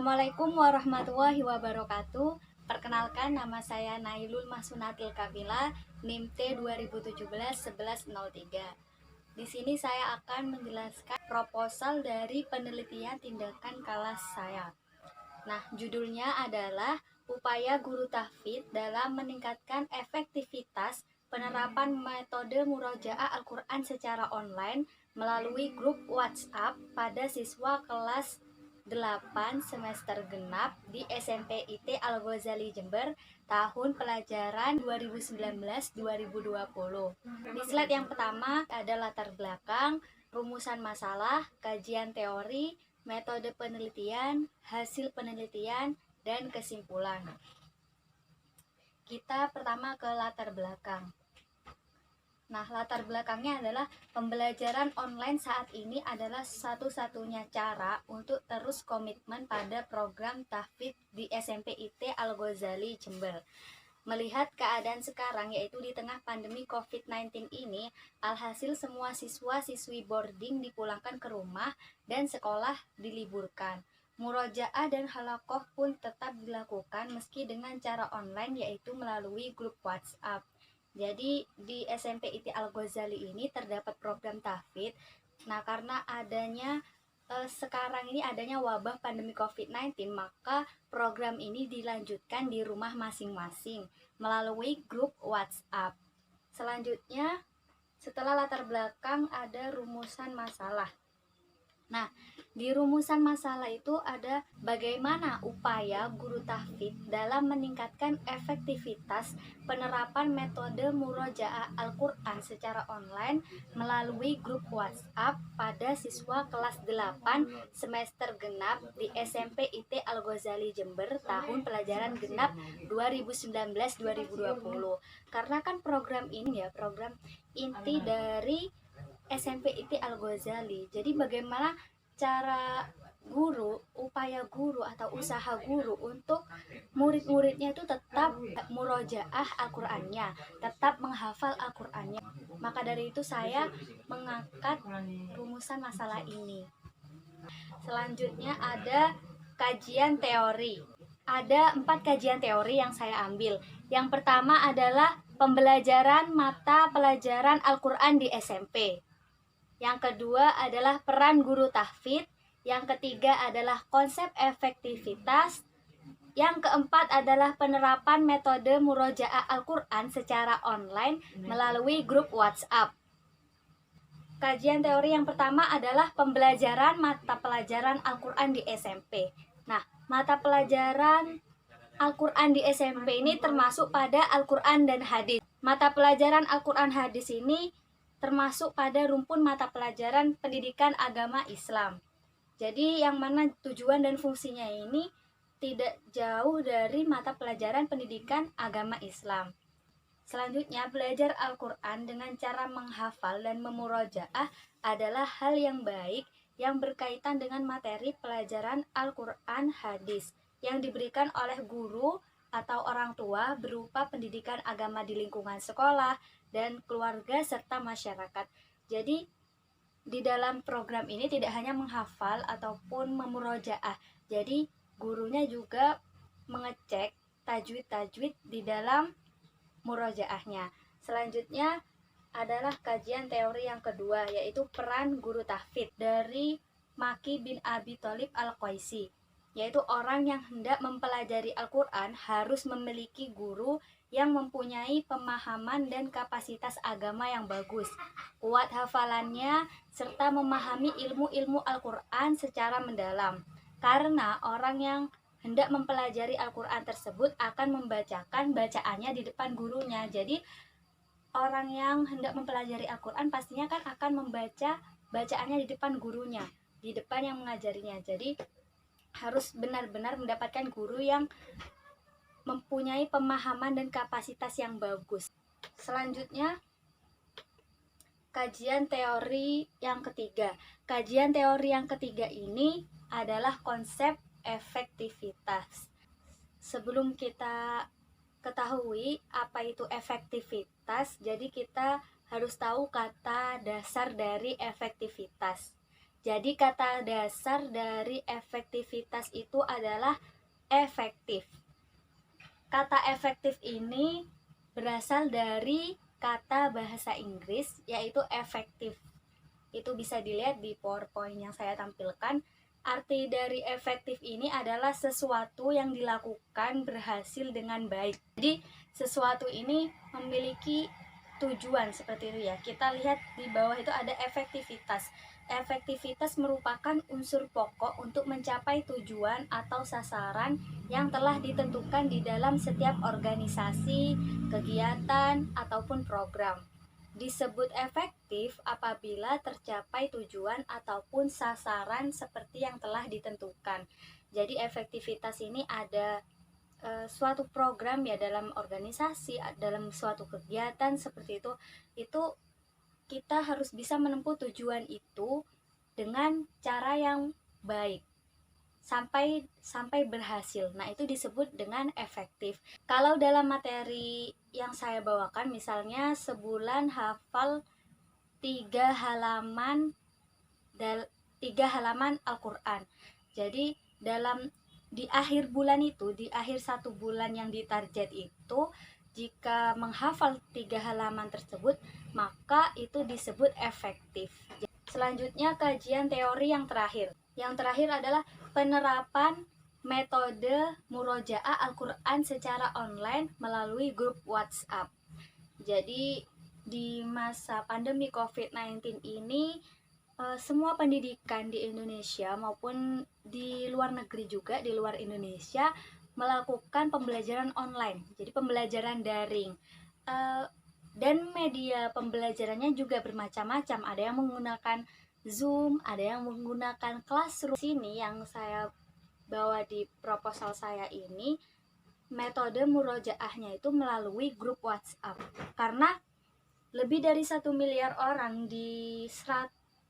Assalamualaikum warahmatullahi wabarakatuh. Perkenalkan, nama saya Nailul Mahsunatil Kabila, NIM T 2017-1103. Di sini saya akan menjelaskan proposal dari penelitian tindakan kelas saya. Nah, judulnya adalah upaya guru tahfidz dalam meningkatkan efektivitas penerapan metode murojaah Al-Quran secara online melalui grup WhatsApp pada siswa kelas 8 semester genap di SMP IT Al-Ghazali Jember tahun pelajaran 2019-2020. Di slide yang pertama ada latar belakang, rumusan masalah, kajian teori, metode penelitian, hasil penelitian, dan kesimpulan. Kita pertama ke latar belakang. Nah, latar belakangnya adalah pembelajaran online saat ini adalah satu-satunya cara untuk terus komitmen pada program tahfidz di SMP IT Al-Ghazali Jember. Melihat keadaan sekarang, yaitu di tengah pandemi COVID-19 ini, alhasil semua siswa-siswi boarding dipulangkan ke rumah dan sekolah diliburkan. Murojaah dan halakoh pun tetap dilakukan meski dengan cara online, yaitu melalui grup WhatsApp. Jadi di SMP IT Al-Ghazali ini terdapat program tahfidz. Nah, karena sekarang ini adanya wabah pandemi COVID-19, maka program ini dilanjutkan di rumah masing-masing melalui grup WhatsApp. Selanjutnya, setelah latar belakang ada rumusan masalah. Nah, di rumusan masalah itu ada bagaimana upaya guru tahfidz dalam meningkatkan efektivitas penerapan metode murojaah Al-Quran secara online melalui grup WhatsApp pada siswa kelas 8 semester genap di SMP IT Al-Ghazali Jember tahun pelajaran genap 2019-2020. Karena kan program ini program inti dari SMP IT Al-Ghazali. Jadi bagaimana cara upaya guru atau usaha guru untuk murid-muridnya itu tetap murojaah Al-Qur'annya, tetap menghafal Al-Qur'annya. Maka dari itu saya mengangkat rumusan masalah ini. Selanjutnya ada kajian teori. Ada 4 kajian teori yang saya ambil. Yang pertama adalah pembelajaran mata pelajaran Al-Quran di SMP. Yang kedua adalah peran guru tahfidz. Yang ketiga adalah konsep efektivitas. Yang keempat adalah penerapan metode murojaah Al-Quran secara online melalui grup WhatsApp. Kajian teori yang pertama adalah pembelajaran mata pelajaran Al-Quran di SMP. Nah, mata pelajaran Al-Quran di SMP ini termasuk pada Al-Quran dan hadis. Mata pelajaran Al-Quran hadis ini termasuk pada rumpun mata pelajaran pendidikan agama Islam. Jadi yang mana tujuan dan fungsinya ini tidak jauh dari mata pelajaran pendidikan agama Islam. Selanjutnya, belajar Al-Quran dengan cara menghafal dan memurojaah adalah hal yang baik yang berkaitan dengan materi pelajaran Al-Quran hadis yang diberikan oleh guru atau orang tua berupa pendidikan agama di lingkungan sekolah dan keluarga serta masyarakat. Jadi di dalam program ini tidak hanya menghafal ataupun memurojaah. Jadi gurunya juga mengecek tajwid-tajwid di dalam murojaahnya. Selanjutnya adalah kajian teori yang kedua, yaitu peran guru tahfidz dari Maki bin Abi Thalib Al-Qaisi, yaitu orang yang hendak mempelajari Al-Quran harus memiliki guru yang mempunyai pemahaman dan kapasitas agama yang bagus, kuat hafalannya, serta memahami ilmu-ilmu Al-Quran secara mendalam. Karena orang yang hendak mempelajari Al-Quran tersebut akan membacakan bacaannya di depan gurunya. Jadi orang yang hendak mempelajari Al-Quran pastinya kan akan membaca bacaannya di depan gurunya, di depan yang mengajarinya. Jadi harus benar-benar mendapatkan guru yang mempunyai pemahaman dan kapasitas yang bagus. Selanjutnya, kajian teori yang ketiga. Kajian teori yang ketiga ini adalah konsep efektivitas. Sebelum kita ketahui apa itu efektivitas, jadi kita harus tahu kata dasar dari efektivitas. Jadi kata dasar dari efektivitas itu adalah efektif. Kata efektif ini berasal dari kata bahasa Inggris yaitu efektif. Itu bisa dilihat di PowerPoint yang saya tampilkan. Arti dari efektif ini adalah sesuatu yang dilakukan berhasil dengan baik. Jadi sesuatu ini memiliki tujuan seperti itu ya. Kita lihat di bawah itu ada efektivitas. Efektivitas merupakan unsur pokok untuk mencapai tujuan atau sasaran yang telah ditentukan di dalam setiap organisasi, kegiatan, ataupun program. Disebut efektif apabila tercapai tujuan ataupun sasaran seperti yang telah ditentukan. Jadi efektivitas ini ada suatu program ya dalam organisasi, dalam suatu kegiatan seperti itu kita harus bisa menempuh tujuan itu dengan cara yang baik sampai berhasil. Nah, itu disebut dengan efektif. Kalau dalam materi yang saya bawakan, misalnya sebulan hafal 3 halaman 3 halaman Al-Qur'an. Jadi di akhir bulan itu, di akhir 1 bulan yang ditarget itu, jika menghafal 3 halaman tersebut, maka itu disebut efektif. Selanjutnya kajian teori yang terakhir. Yang terakhir adalah penerapan metode murojaah Al-Qur'an secara online melalui grup WhatsApp. Jadi di masa pandemi COVID-19 ini semua pendidikan di Indonesia maupun di luar negeri juga, di luar Indonesia, melakukan pembelajaran online. Jadi pembelajaran daring. Dan media pembelajarannya juga bermacam-macam. Ada yang menggunakan Zoom, ada yang menggunakan Classroom. Sini yang saya bawa di proposal saya ini, metode murojaahnya itu melalui grup WhatsApp. Karena lebih dari 1 miliar orang di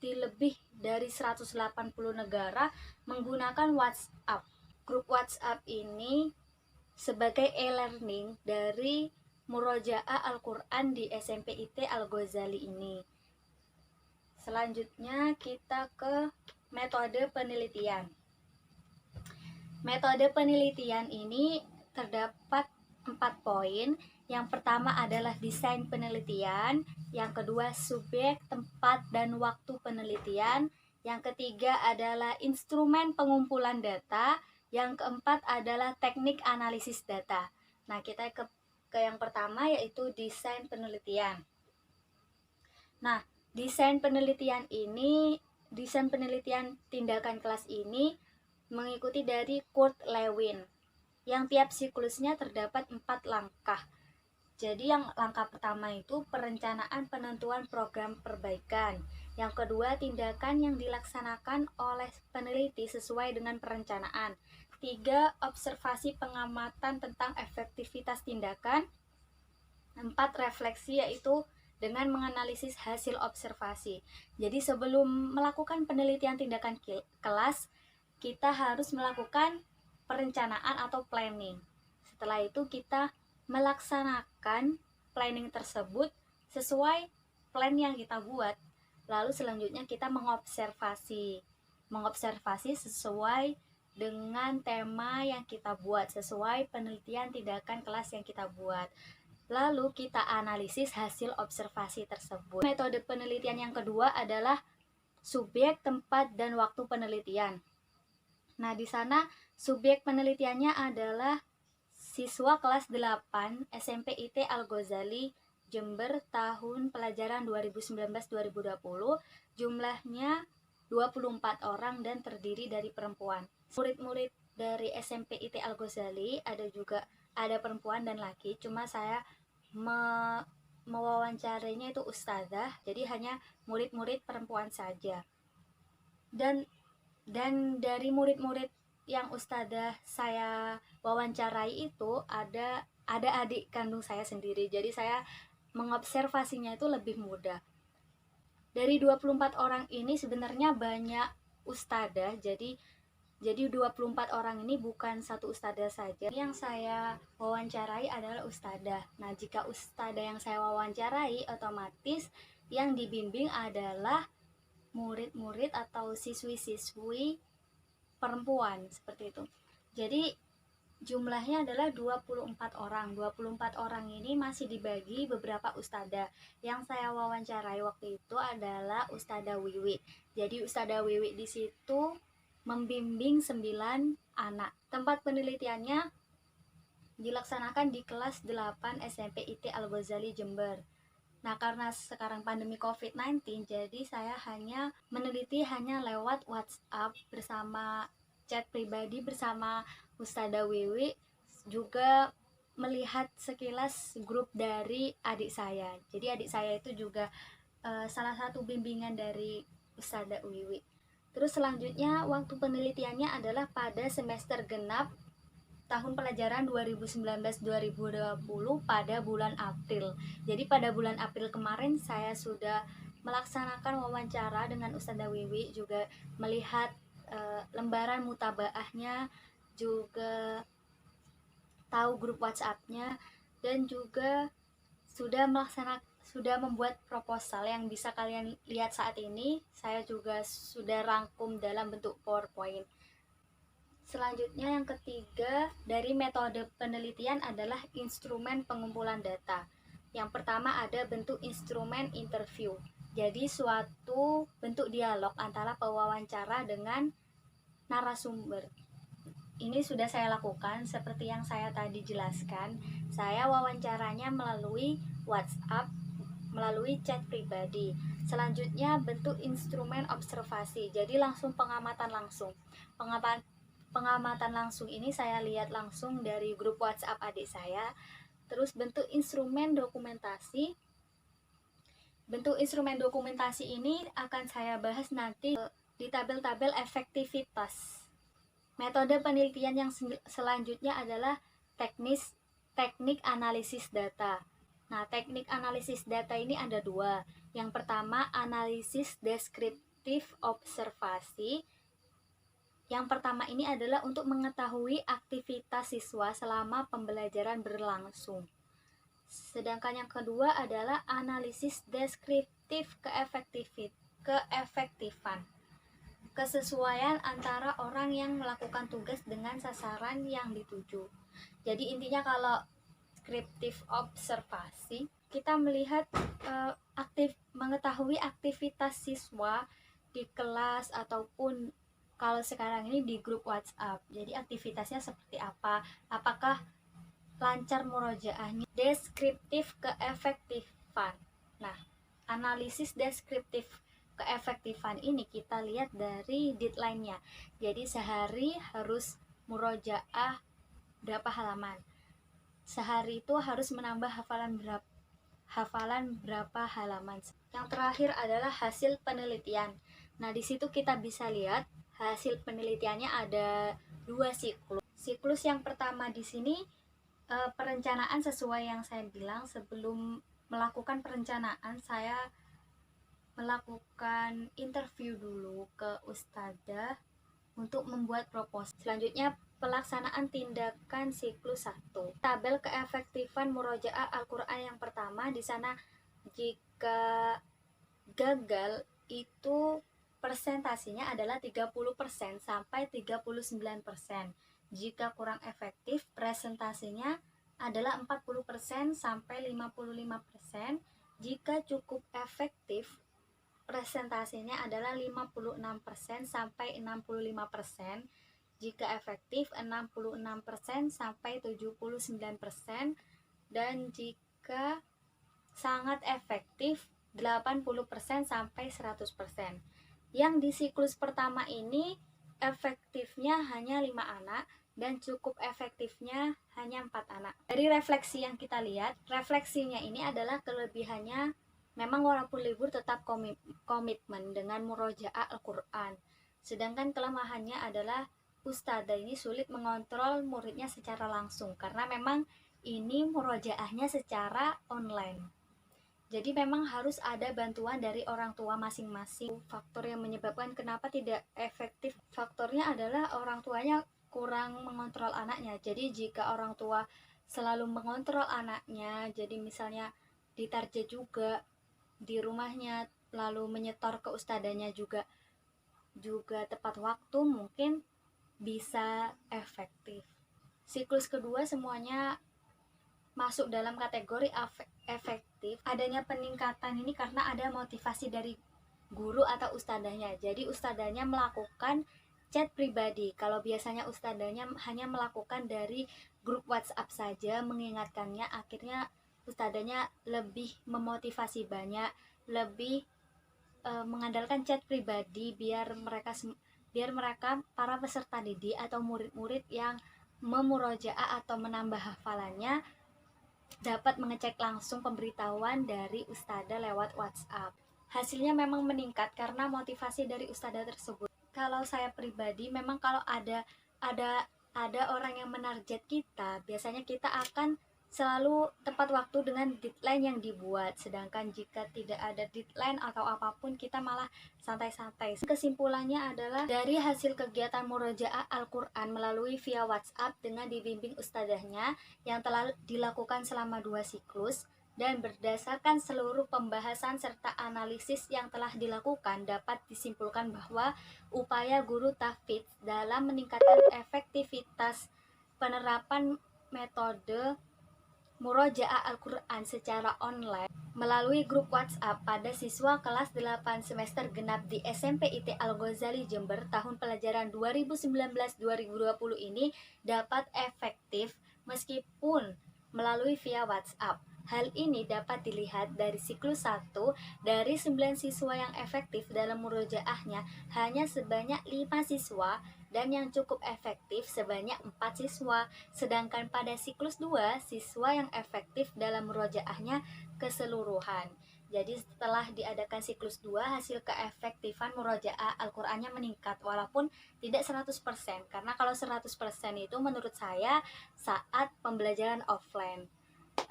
lebih dari 180 negara menggunakan WhatsApp. Grup WhatsApp ini sebagai e-learning dari murojaah Al-Qur'an di SMP IT Al-Ghazali ini. Selanjutnya kita ke metode penelitian. Metode penelitian ini terdapat 4 poin. Yang pertama adalah desain penelitian, yang kedua subjek, tempat, dan waktu penelitian, yang ketiga adalah instrumen pengumpulan data, yang keempat adalah teknik analisis data. Nah, kita ke yang pertama yaitu desain penelitian. Nah, desain penelitian tindakan kelas ini mengikuti dari Kurt Lewin, yang tiap siklusnya terdapat 4 langkah. Jadi yang langkah pertama itu perencanaan penentuan program perbaikan. Yang kedua, tindakan yang dilaksanakan oleh peneliti sesuai dengan perencanaan. 3, observasi pengamatan tentang efektivitas tindakan. 4, refleksi, yaitu dengan menganalisis hasil observasi. Jadi sebelum melakukan penelitian tindakan kelas, kita harus melakukan perencanaan atau planning. Setelah itu kita melaksanakan planning tersebut sesuai plan yang kita buat. Lalu selanjutnya kita mengobservasi sesuai dengan tema yang kita buat, sesuai penelitian tindakan kelas yang kita buat. Lalu kita analisis hasil observasi tersebut. Metode penelitian yang kedua adalah subjek, tempat, dan waktu penelitian. Nah, di sana subjek penelitiannya adalah siswa kelas 8 SMP IT Al-Ghazali Jember tahun pelajaran 2019-2020. Jumlahnya 24 orang dan terdiri dari perempuan. Murid-murid dari SMP IT Al-Ghazali ada perempuan dan laki, cuma saya mewawancarainya itu ustazah, jadi hanya murid-murid perempuan saja. Dan dari murid-murid yang ustazah saya wawancarai itu ada adik kandung saya sendiri, jadi saya mengobservasinya itu lebih mudah. Dari 24 orang ini sebenarnya banyak ustazah, jadi 24 orang ini bukan satu ustadzah saja. Yang saya wawancarai adalah ustadzah. Nah, jika ustadzah yang saya wawancarai, otomatis yang dibimbing adalah murid-murid atau siswi-siswi perempuan seperti itu. Jadi jumlahnya adalah 24 orang. 24 orang ini masih dibagi beberapa ustadzah. Yang saya wawancarai waktu itu adalah Ustadzah Wiwi. Jadi Ustadzah Wiwi di situ membimbing 9 anak. Tempat penelitiannya dilaksanakan di kelas 8 SMP IT Al-Ghazali Jember. Nah, karena sekarang pandemi COVID-19, jadi saya hanya meneliti hanya lewat WhatsApp bersama chat pribadi bersama Ustadzah Wiwi, juga melihat sekilas grup dari adik saya. Jadi adik saya itu juga salah satu bimbingan dari Ustadzah Wiwi. Terus selanjutnya waktu penelitiannya adalah pada semester genap tahun pelajaran 2019-2020 pada bulan April. Jadi pada bulan April kemarin saya sudah melaksanakan wawancara dengan Ustadzah Wiwi, juga melihat lembaran mutabaahnya, juga tahu grup WhatsApp-nya, dan juga sudah membuat proposal yang bisa kalian lihat saat ini. Saya juga sudah rangkum dalam bentuk PowerPoint. Selanjutnya yang ketiga dari metode penelitian adalah instrumen pengumpulan data. Yang pertama ada bentuk instrumen interview. Jadi suatu bentuk dialog antara pewawancara dengan narasumber. Ini sudah saya lakukan seperti yang saya tadi jelaskan. Saya wawancaranya melalui WhatsApp, melalui chat pribadi. Selanjutnya bentuk instrumen observasi. Jadi langsung pengamatan langsung. Pengamatan langsung ini saya lihat langsung dari grup WhatsApp adik saya. Terus bentuk instrumen dokumentasi. Bentuk instrumen dokumentasi ini akan saya bahas nanti di tabel-tabel efektivitas. Metode penelitian yang selanjutnya adalah teknik analisis data. Nah, teknik analisis data ini ada dua. Yang pertama analisis deskriptif observasi. Yang pertama ini adalah untuk mengetahui aktivitas siswa selama pembelajaran berlangsung. Sedangkan yang kedua adalah analisis deskriptif keefektifan. Kesesuaian antara orang yang melakukan tugas dengan sasaran yang dituju. Jadi intinya kalau deskriptif observasi, kita melihat mengetahui aktivitas siswa di kelas ataupun kalau sekarang ini di grup WhatsApp. Jadi aktivitasnya seperti apa? Apakah lancar murojaahnya? Deskriptif keefektifan. Nah, analisis deskriptif keefektifan ini kita lihat dari deadline-nya. Jadi sehari harus murojaah berapa halaman. Sehari itu harus menambah hafalan berapa halaman. Yang terakhir adalah hasil penelitian. Nah, di situ kita bisa lihat hasil penelitiannya ada 2 siklus. Siklus yang pertama di sini perencanaan sesuai yang saya bilang. Sebelum melakukan perencanaan, saya melakukan interview dulu ke ustadzah untuk membuat proposal. Selanjutnya pelaksanaan tindakan siklus 1. Tabel keefektifan murojaah Al-Qur'an yang pertama, di sana jika gagal itu persentasinya adalah 30% sampai 39%. Jika kurang efektif, presentasinya adalah 40% sampai 55%. Jika cukup efektif, presentasinya adalah 56% sampai 65%. Jika efektif 66% sampai 79%, dan jika sangat efektif 80% sampai 100%. Yang di siklus pertama ini efektifnya hanya 5 anak dan cukup efektifnya hanya 4 anak. Dari refleksi yang kita lihat, refleksinya ini adalah kelebihannya memang walaupun libur tetap komitmen dengan murojaah Al-Qur'an. Sedangkan kelemahannya adalah ustadzah ini sulit mengontrol muridnya secara langsung karena memang ini murojaahnya secara online. Jadi memang harus ada bantuan dari orang tua masing-masing. Faktor yang menyebabkan kenapa tidak efektif, faktornya adalah orang tuanya kurang mengontrol anaknya. Jadi jika orang tua selalu mengontrol anaknya, jadi misalnya ditarget juga di rumahnya lalu menyetor ke ustadzanya juga tepat waktu, mungkin bisa efektif. Siklus kedua semuanya masuk dalam kategori efektif. Adanya peningkatan ini karena ada motivasi dari guru atau ustadzanya. Jadi ustadzanya melakukan chat pribadi. Kalau biasanya ustadzanya hanya melakukan dari grup WhatsApp saja mengingatkannya, akhirnya ustadzanya lebih memotivasi banyak, lebih mengandalkan chat pribadi biar mereka para peserta didik atau murid-murid yang memurojaah atau menambah hafalannya dapat mengecek langsung pemberitahuan dari ustadzah lewat WhatsApp. Hasilnya memang meningkat karena motivasi dari ustadzah tersebut. Kalau saya pribadi, memang kalau ada orang yang menarget kita, biasanya kita akan selalu tepat waktu dengan deadline yang dibuat. Sedangkan jika tidak ada deadline atau apapun, kita malah santai-santai. Kesimpulannya adalah dari hasil kegiatan murojaah Al-Quran melalui via WhatsApp dengan dibimbing ustadzahnya yang telah dilakukan selama 2 siklus, dan berdasarkan seluruh pembahasan serta analisis yang telah dilakukan, dapat disimpulkan bahwa upaya guru tahfidz dalam meningkatkan efektivitas penerapan metode murojaah Al-Quran secara online melalui grup WhatsApp pada siswa kelas 8 semester genap di SMP IT Al-Ghazali Jember tahun pelajaran 2019-2020 ini dapat efektif meskipun melalui via WhatsApp. Hal ini dapat dilihat dari siklus 1, dari 9 siswa yang efektif dalam murojaahnya hanya sebanyak 5 siswa, dan yang cukup efektif sebanyak 4 siswa. Sedangkan pada siklus 2, siswa yang efektif dalam murojaahnya keseluruhan. Jadi setelah diadakan siklus 2, hasil keefektifan murojaah Al-Qur'annya meningkat walaupun tidak 100%. Karena kalau 100% itu menurut saya saat pembelajaran offline.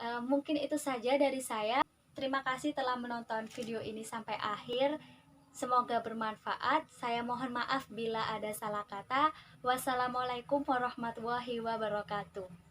Mungkin itu saja dari saya. Terima kasih telah menonton video ini sampai akhir. Semoga bermanfaat. Saya mohon maaf bila ada salah kata. Wassalamualaikum warahmatullahi wabarakatuh.